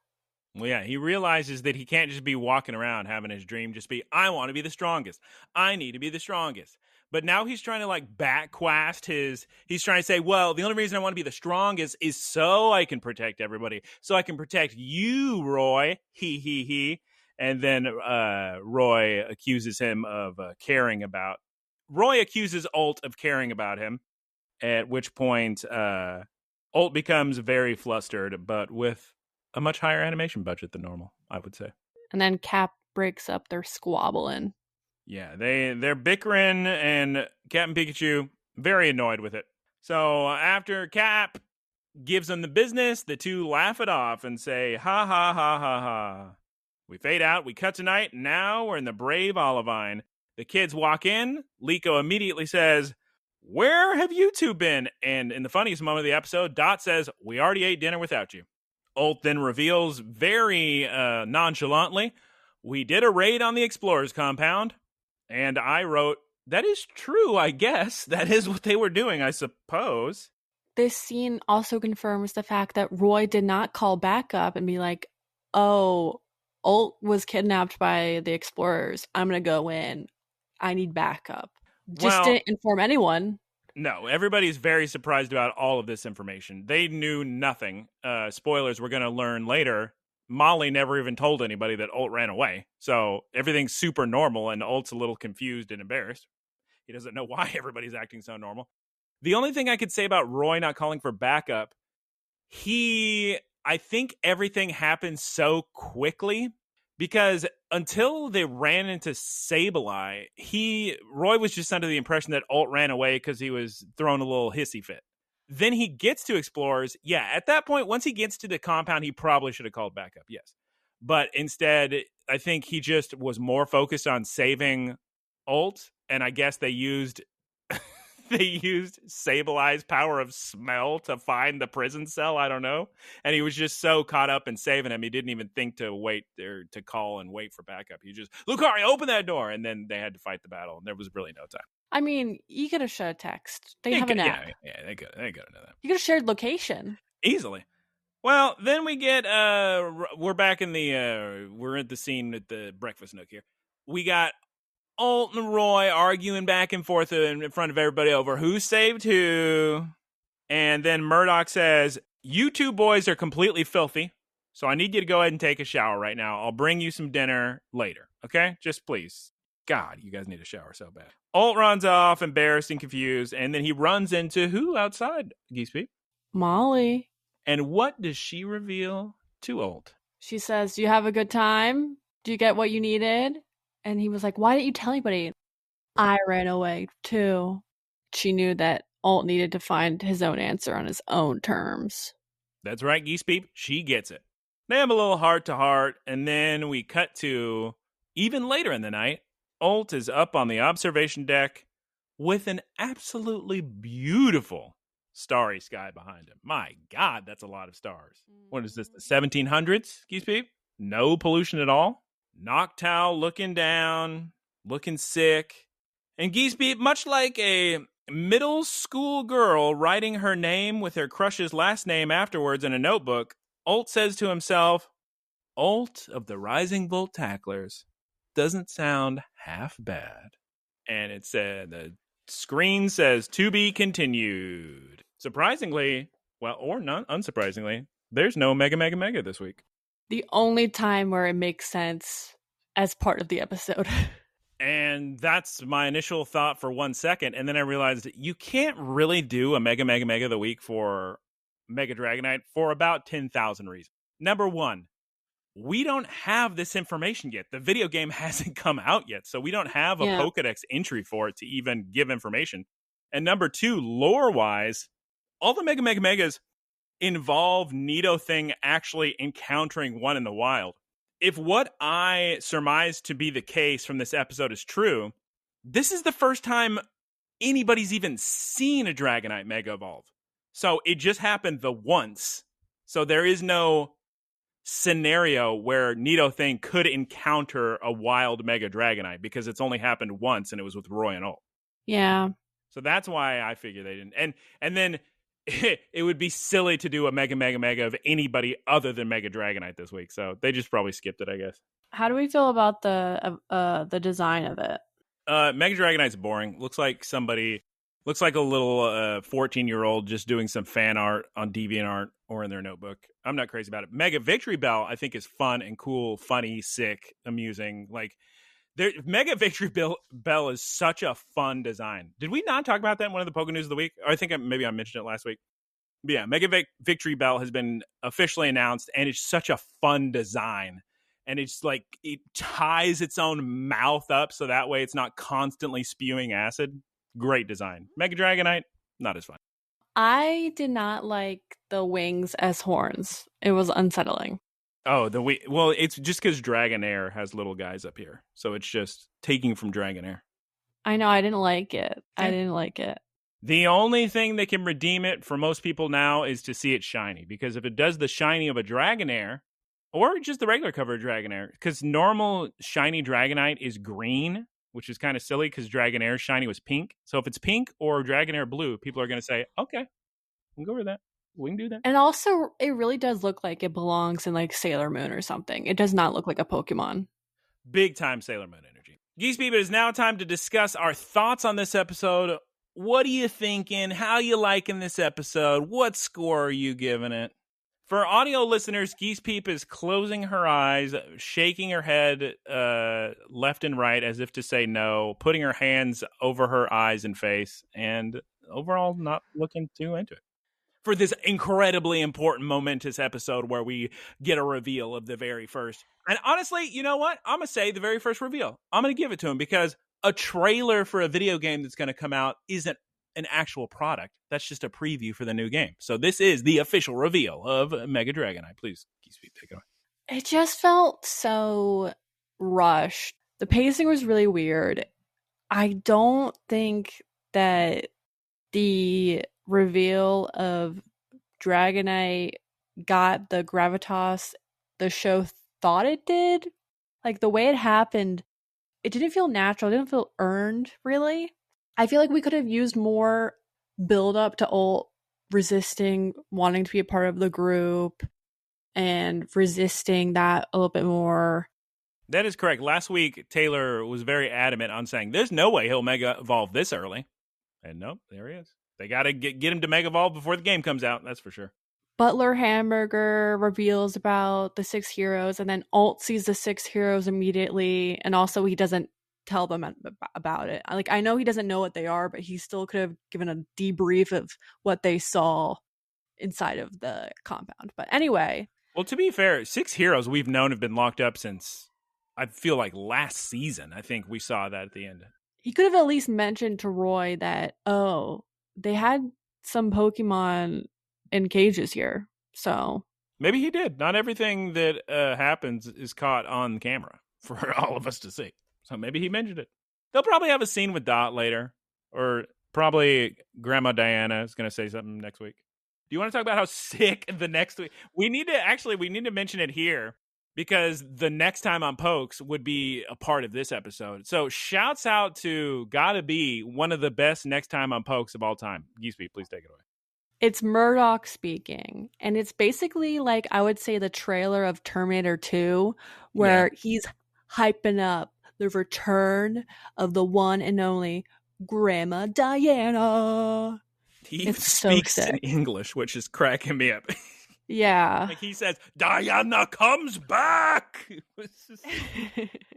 Well, yeah, he realizes that he can't just be walking around having his dream just be, I want to be the strongest. I need to be the strongest. But now he's trying to backquast he's trying to say, well, the only reason I want to be the strongest is so I can protect everybody. So I can protect you, Roy. He. And then Roy accuses him of Roy accuses Ult of caring about him, at which point Ult becomes very flustered, but with a much higher animation budget than normal, I would say. And then Cap breaks up their squabbling. Yeah, they're bickering, and Captain Pikachu very annoyed with it. So after Cap gives them the business, the two laugh it off and say, ha ha ha ha ha. We fade out, we cut to night, and now we're in the Brave Olivine. The kids walk in, Liko immediately says, where have you two been? And in the funniest moment of the episode, Dot says, we already ate dinner without you. Ult then reveals very nonchalantly, we did a raid on the Explorer's compound. And I wrote, that is true, I guess. That is what they were doing, I suppose. This scene also confirms the fact that Roy did not call back up and be like, oh, Ult was kidnapped by the Explorers. I'm going to go in. I need backup. Just didn't inform anyone. No, everybody's very surprised about all of this information. They knew nothing. Spoilers, we're going to learn later. Molly never even told anybody that Ult ran away. So everything's super normal, and Ult's a little confused and embarrassed. He doesn't know why everybody's acting so normal. The only thing I could say about Roy not calling for backup, I think everything happened so quickly, because until they ran into Sableye, Roy was just under the impression that Ult ran away because he was throwing a little hissy fit. Then he gets to Explorers. Yeah, at that point, once he gets to the compound, he probably should have called backup, yes. But instead, I think he just was more focused on saving Ult, and I guess they used they used Sablei's power of smell to find the prison cell. I don't know. And he was just so caught up in saving him, he didn't even think to wait or to call and wait for backup. He just, Lucario, open that door. And then they had to fight the battle. And there was really no time. I mean, you could have shared text. They have an app. Yeah, they could have done that. You could have shared location. Easily. Well, then we get, we're back in the, we're at the scene at the breakfast nook here. We got Alt and Roy arguing back and forth in front of everybody over who saved who. And then Murdoch says, you two boys are completely filthy, so I need you to go ahead and take a shower right now. I'll bring you some dinner later, okay? Just please. God, you guys need a shower so bad. Alt runs off, embarrassed and confused, and then he runs into who outside, Geese Peep? Molly. And what does she reveal to Alt? She says, do you have a good time? Do you get what you needed? And he was like, why didn't you tell anybody? I ran away too. She knew that Alt needed to find his own answer on his own terms. That's right, Geese Peep. She gets it. They have a little heart-to-heart, and then we cut to, even later in the night, Alt is up on the observation deck with an absolutely beautiful starry sky behind him. My God, that's a lot of stars. What is this, the 1700s, Geese Peep? No pollution at all. Noctowl looking down, looking sick. And Geese Peep, much like a middle school girl writing her name with her crush's last name afterwards in a notebook, Alt says to himself, Alt of the Rising Volt Tacklers doesn't sound half bad. And it said, the screen says, to be continued. Surprisingly, well, or not unsurprisingly, there's no Mega Mega Mega this week. The only time where it makes sense as part of the episode. And that's my initial thought for 1 second. And then I realized you can't really do a Mega Mega Mega of the week for Mega Dragonite for about 10,000 reasons. Number one, we don't have this information yet. The video game hasn't come out yet, so we don't have a Pokedex entry for it to even give information. And number two, lore-wise, all the Mega Mega Megas involve Nidothing actually encountering one in the wild. If what I surmise to be the case from this episode is true, this is the first time anybody's even seen a Dragonite Mega Evolve. So it just happened the once. So there is no scenario where Nidothing could encounter a wild Mega Dragonite because it's only happened once and it was with Roy and Alt. Yeah. So that's why I figure they didn't. And then it would be silly to do a Mega Mega Mega of anybody other than Mega Dragonite this week. So they just probably skipped it, I guess. How do we feel about the design of it? Mega Dragonite's boring. Looks like a little 14-year-old just doing some fan art on DeviantArt or in their notebook. I'm not crazy about it. Mega Victory Bell, I think, is fun and cool, funny, sick, amusing. Like, Mega Victory Bell is such a fun design. Did we not talk about that in one of the Poké-news of the week? Or I think maybe I mentioned it last week. But yeah, Mega Victory Bell has been officially announced, and it's such a fun design. And it's like, it ties its own mouth up so that way it's not constantly spewing acid. Great design. Mega Dragonite, not as fun. I did not like the wings as horns. It was unsettling. Oh, well, it's just because Dragonair has little guys up here. So it's just taking from Dragonair. I know, I didn't like it. Yeah. I didn't like it. The only thing that can redeem it for most people now is to see it shiny. Because if it does the shiny of a Dragonair, or just the regular cover of Dragonair, because normal shiny Dragonite is green, which is kind of silly because Dragonair's shiny was pink. So if it's pink or Dragonair blue, people are going to say, okay, we'll go with that. We can do that. And also, it really does look like it belongs in like Sailor Moon or something. It does not look like a Pokemon. Big time Sailor Moon energy. Geese Peep, it is now time to discuss our thoughts on this episode. What are you thinking? How you liking this episode? What score are you giving it? For audio listeners, Geese Peep is closing her eyes, shaking her head left and right as if to say no, putting her hands over her eyes and face, and overall not looking too into it. For this incredibly important, momentous episode where we get a reveal of the very first. And honestly, you know what? I'm going to say the very first reveal. I'm going to give it to him because a trailer for a video game that's going to come out isn't an actual product. That's just a preview for the new game. So this is the official reveal of Mega Dragonite. Please, Geese Peep, take it away. It just felt so rushed. The pacing was really weird. I don't think that the reveal of Dragonite got the gravitas the show thought it did. Like, the way it happened, it didn't feel natural. It didn't feel earned, really. I feel like we could have used more build up to Ult resisting wanting to be a part of the group and resisting that a little bit more. That is correct. Last week, Taylor was very adamant on saying there's no way he'll Mega Evolve this early. And nope, there he is. They got to get him to Mega Evolve before the game comes out. That's for sure. Butler Hamburger reveals about the 6 heroes, and then Ult sees the 6 heroes immediately, and also he doesn't tell them about it. Like, I know he doesn't know what they are, but he still could have given a debrief of what they saw inside of the compound. But anyway. Well, to be fair, 6 heroes we've known have been locked up since, I feel like, last season. I think we saw that at the end. He could have at least mentioned to Roy that, oh, they had some Pokemon in cages here. So maybe he did. Not everything that happens is caught on camera for all of us to see. So maybe he mentioned it. They'll probably have a scene with Dot later, or probably Grandma Diana is going to say something next week. Do you want to talk about how sick the next week? We need to mention it here because the next time on Pokes would be a part of this episode. So shouts out to gotta be one of the best next time on Pokes of all time. Geese, please take it away. It's Murdoch speaking, and it's basically like, I would say, the trailer of Terminator 2, where he's hyping up the return of the one and only Grandma Diana. He speaks in English, which is cracking me up. Yeah. Like, he says, Diana comes back!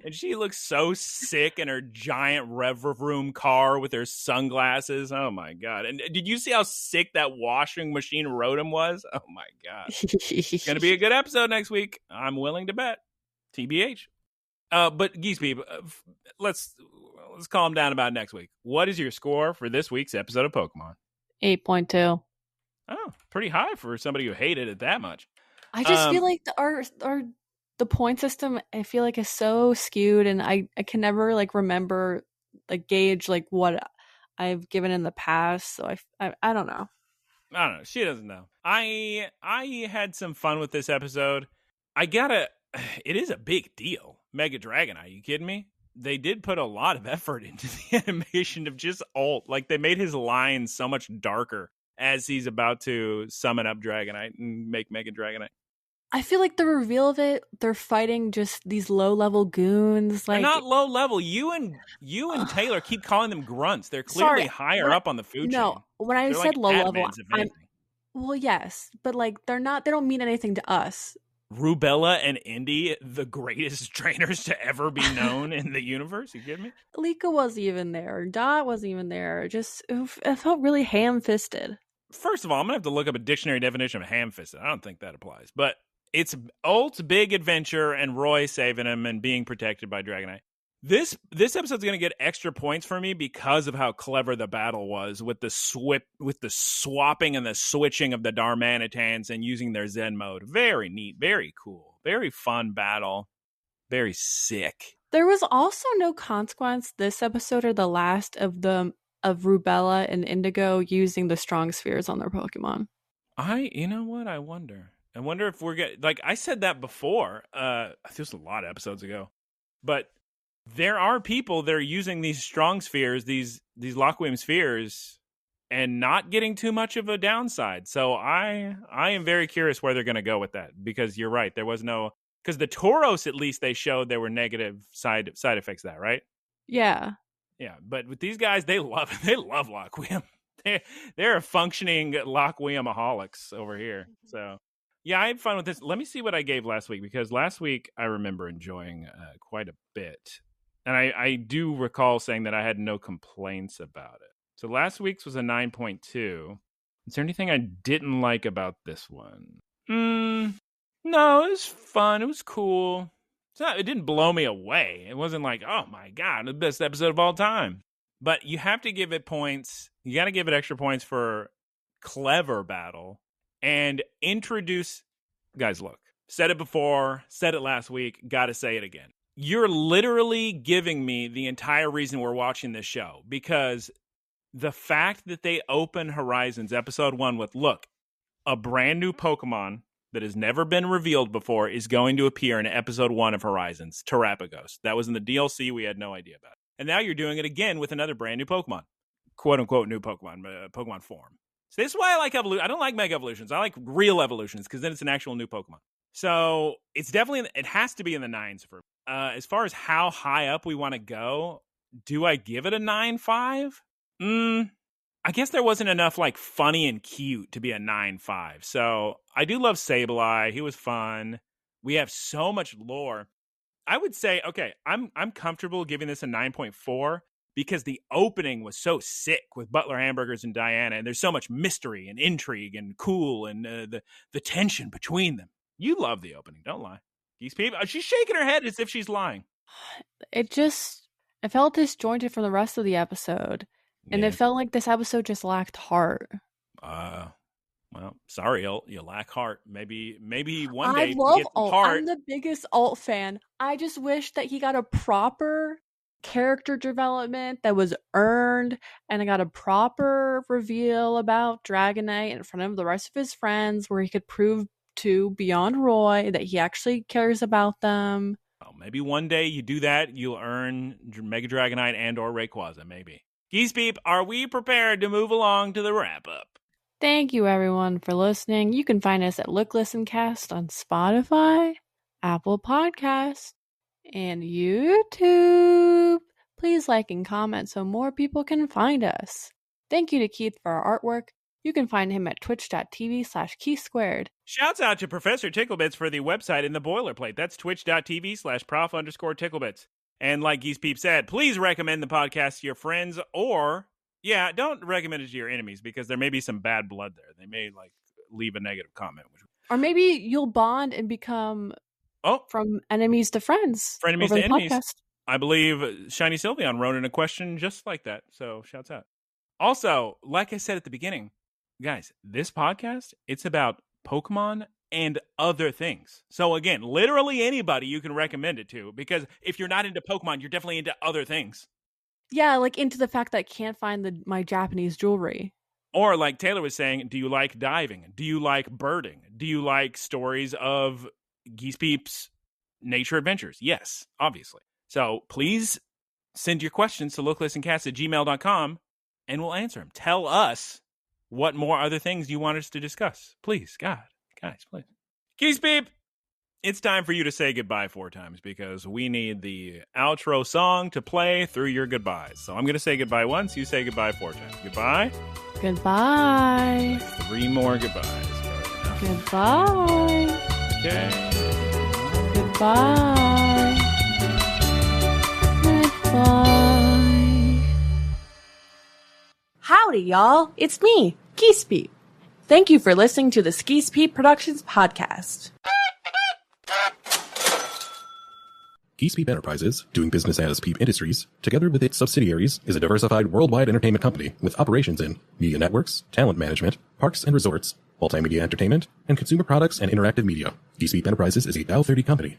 And she looks so sick in her giant Rev Room car with her sunglasses. Oh, my God. And did you see how sick that washing machine Rotom was? Oh, my God. It's going to be a good episode next week. I'm willing to bet. TBH. But, Geese Peep, let's calm down about next week. What is your score for this week's episode of Pokemon? 8.2. Oh, pretty high for somebody who hated it that much. I just feel like the point system, I feel like, is so skewed, and I can never remember gauge what I've given in the past. So I don't know. I don't know. She doesn't know. I had some fun with this episode. It is a big deal. Mega Dragonite. You kidding me? They did put a lot of effort into the animation of just Ult. Like, they made his lines so much darker as he's about to summon up Dragonite and make Mega Dragonite. I feel like the reveal of it, they're fighting just these low-level goons. They're not low-level. You and Taylor keep calling them grunts. They're clearly higher up on the food chain. No, when I said low-level, well, yes, but they're not. They don't mean anything to us. Rubella and Indy, the greatest trainers to ever be known in the universe. You kidding me? Liko wasn't even there. Dot wasn't even there. It felt really ham-fisted. First of all, I'm going to have to look up a dictionary definition of ham-fisted. I don't think that applies. But it's Ult's big adventure and Roy saving him and being protected by Dragonite. This episode's going to get extra points for me because of how clever the battle was with the swapping and the switching of the Darmanitans and using their Zen mode. Very neat, very cool, very fun battle, very sick. There was also no consequence this episode or the last of Rubella and Indigo using the strong spheres on their Pokemon. You know what? I wonder if we're getting, I said that before. This was a lot of episodes ago, but there are people that are using these strong spheres, these Laqua spheres, and not getting too much of a downside. So I am very curious where they're going to go with that, because you're right. There was because the Tauros, at least they showed there were negative side effects of that, right? Yeah. Yeah, but with these guys, they love Laqua. They're functioning Laqua-aholics over here. So yeah, I had fun with this. Let me see what I gave last week, because last week I remember enjoying quite a bit. And I do recall saying that I had no complaints about it. So last week's was a 9.2. Is there anything I didn't like about this one? No, it was fun. It was cool. It didn't blow me away. It wasn't like, oh my God, the best episode of all time. But you have to give it points. You got to give it extra points for clever battle and introduce. Guys, look, said it before, said it last week, got to say it again. You're literally giving me the entire reason we're watching this show, because the fact that they open Horizons episode 1 with, look, a brand new Pokemon that has never been revealed before is going to appear in episode 1 of Horizons, Terapagos. That was in the DLC. We had no idea about it. And now you're doing it again with another brand new Pokemon. Quote unquote new Pokemon, Pokemon form. So this is why I like evolution. I don't like mega evolutions. I like real evolutions because then it's an actual new Pokemon. So it's definitely, it has to be in the 9s for as far as how high up we want to go, do I give it a 9.5? I guess there wasn't enough like funny and cute to be a 9.5. So I do love Sableye. He was fun. We have so much lore. I would say, okay, I'm comfortable giving this a 9.4 because the opening was so sick with Butler Hamburgers and Diana, and there's so much mystery and intrigue and cool and the tension between them. You love the opening, don't lie. Geese Peep, she's shaking her head as if she's lying. It felt disjointed from the rest of the episode. And it felt like this episode just lacked heart. Well, sorry, you lack heart. Maybe one day I love get some Alt. heart. I'm the biggest Alt fan. I just wish that he got a proper character development that was earned, and I got a proper reveal about Dragonite in front of the rest of his friends, where he could prove to Beyond Roy that he actually cares about them. Oh, maybe one day you do that, you'll earn Mega Dragonite and or Rayquaza. Maybe. Geese Peep, are we prepared to move along to the wrap up? Thank you, everyone, for listening. You can find us at Look Listen Cast on Spotify, Apple Podcasts, and YouTube. Please like and comment so more people can find us. Thank you to Keith for our artwork. You can find him at twitch.tv/KeithSquared. Shouts out to Professor Ticklebits for the website in the boilerplate. That's twitch.tv/prof_ticklebits. And like Geese Peep said, please recommend the podcast to your friends, or don't recommend it to your enemies because there may be some bad blood there. They may leave a negative comment. Or maybe you'll bond and become from enemies to friends. Frenemies to enemies. Podcast. I believe Shiny Sylveon wrote in a question just like that. So shouts out. Also, like I said at the beginning, guys, this podcast, it's about Pokemon and other things. So again, literally anybody you can recommend it to, because if you're not into Pokemon, you're definitely into other things. Yeah, like into the fact that I can't find my Japanese jewelry. Or like Taylor was saying, do you like diving? Do you like birding? Do you like stories of Geese Peep's nature adventures? Yes, obviously. So please send your questions to looklistencast@gmail.com and we'll answer them. Tell us what more other things you want us to discuss. Please, guys, please. Geese Peep, it's time for you to say goodbye 4 times because we need the outro song to play through your goodbyes. So I'm going to say goodbye once. You say goodbye 4 times. Goodbye. Goodbye. 3 more goodbyes. Goodbye. Okay. Goodbye. Goodbye. Howdy, y'all. It's me, Geese Peep. Thank you for listening to the Geese Peep Productions podcast. Geese Peep Enterprises, doing business as Peep Industries, together with its subsidiaries, is a diversified worldwide entertainment company with operations in media networks, talent management, parks and resorts, multimedia entertainment, and consumer products and interactive media. Geese Peep Enterprises is a Dow 30 company.